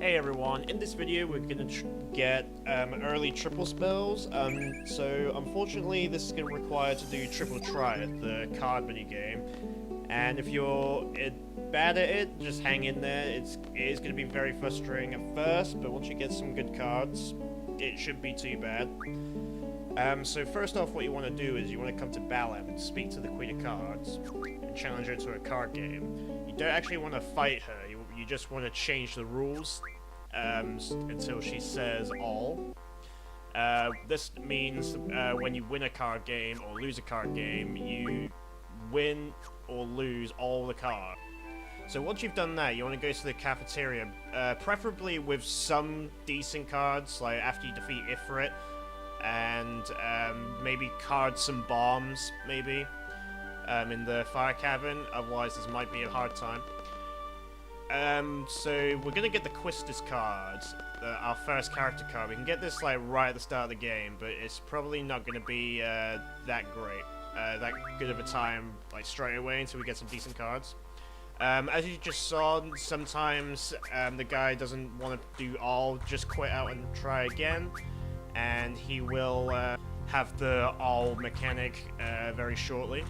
Hey everyone, in this video we're gonna get early triple spells, so unfortunately this is gonna require to do triple triad, the card mini game, and if you're bad at it, just hang in there. It is gonna be very frustrating at first, but once you get some good cards, it shouldn't be too bad. So first off, what you want to do is you want to come to Balam and speak to the Queen of Cards, and challenge her to a card game. You don't actually want to fight her, you just want to change the rules until she says all. This means when you win a card game or lose a card game, you win or lose all the cards. So once you've done that, you want to go to the cafeteria, preferably with some decent cards, like after you defeat Ifrit, and maybe card some bombs, maybe, in the fire cavern, otherwise this might be a hard time. So we're gonna get the Quistis cards, our first character card. We can get this like right at the start of the game, but it's probably not gonna be that great, that good of a time like straight away until we get some decent cards. As you just saw, sometimes the guy doesn't want to do all, just quit out and try again, and he will have the all mechanic very shortly.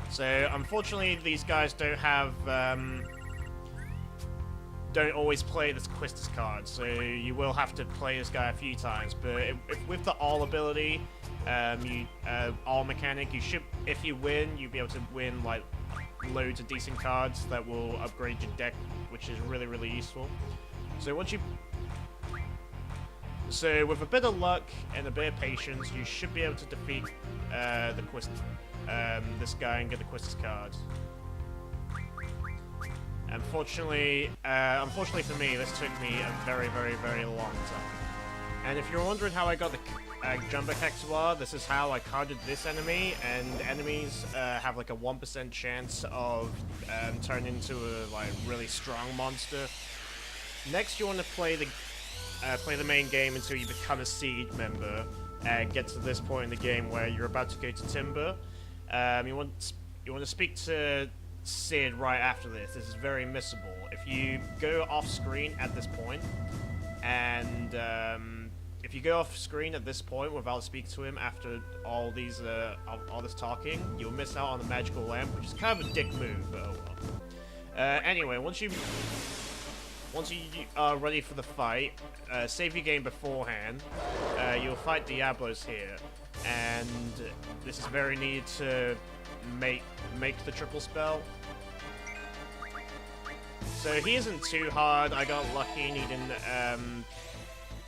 So unfortunately these guys don't have don't always play this Quistis card, so you will have to play this guy a few times, but if with the all ability, all mechanic, you should, if you win, you'll be able to win like loads of decent cards that will upgrade your deck, which is really useful. So with a bit of luck and a bit of patience, you should be able to defeat this guy and get the Quistis cards. Unfortunately for me, this took me a very long time. And if you're wondering how I got the Jumbo Hexawar, this is how I carded this enemy, and enemies have like a 1% chance of turning into a like really strong monster. Next, you want to play the main game until you become a Seed member and get to this point in the game where you're about to go to Timber. You want to speak to Sid right after this. This is very missable. If you go off screen at this point, and if you go off screen at this point without speaking to him after all this talking, you'll miss out on the magical lamp, which is kind of a dick move, but oh well. Anyway, once you are ready for the fight, save your game beforehand. You'll fight Diablos here, and this is very needed to make the triple spell. So he isn't too hard. I got lucky and he didn't.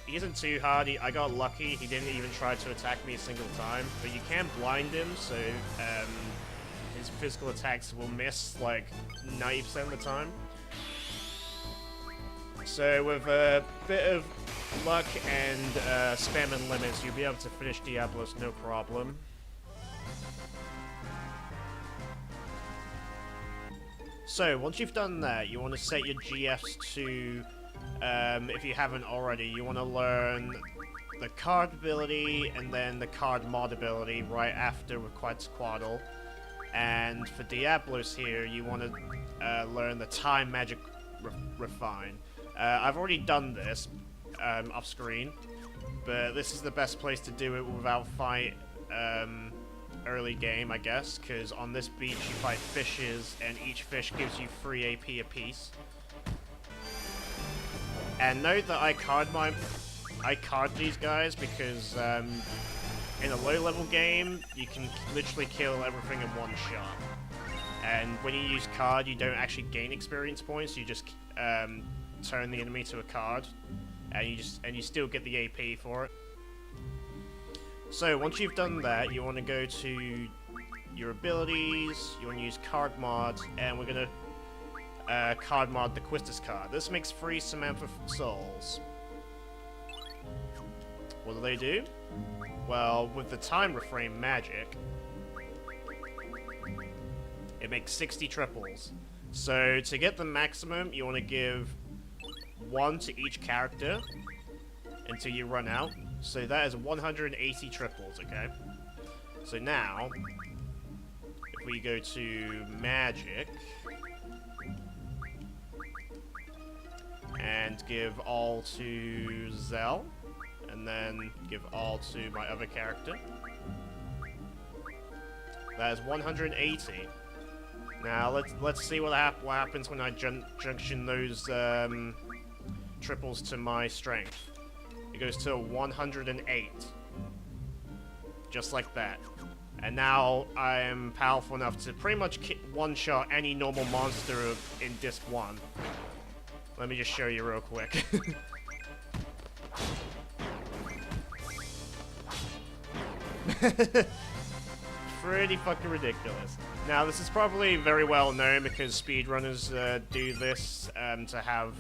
He isn't too hard. I got lucky. He didn't even try to attack me a single time. But you can blind him, so his physical attacks will miss like 90% of the time. So with a bit of luck and spamming limits, you'll be able to finish Diablos no problem. So once you've done that, you want to set your GFs to, if you haven't already, you want to learn the card ability and then the card mod ability right after with Quetzalcoatl. And for Diablos here, you want to learn the time magic refine. I've already done this off screen, but this is the best place to do it without fight early game, I guess, because on this beach you fight fishes, and each fish gives you 3 AP apiece. And note that I card these guys because in a low-level game you can literally kill everything in one shot. And when you use card, you don't actually gain experience points. You just turn the enemy to a card, and you still get the AP for it. So once you've done that, you want to go to your abilities. You want to use card mod, and we're gonna card mod the Quistis card. This makes 3 Samantha souls. What do they do? Well, with the time refrain magic, it makes 60 triples. So to get the maximum, you want to give 1 to each character until you run out. So that is 180 triples, okay? So now, if we go to magic and give all to Zell, and then give all to my other character. That is 180. Now let's see what happens when I junction those triples to my strength. It goes to 108. Just like that. And now I am powerful enough to pretty much one-shot any normal monster in Disc 1. Let me just show you real quick. Pretty fucking ridiculous. Now, this is probably very well known because speedrunners do this to have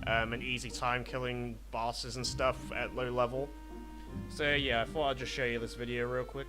an easy time killing bosses and stuff at low level. So yeah, I thought I'd just show you this video real quick.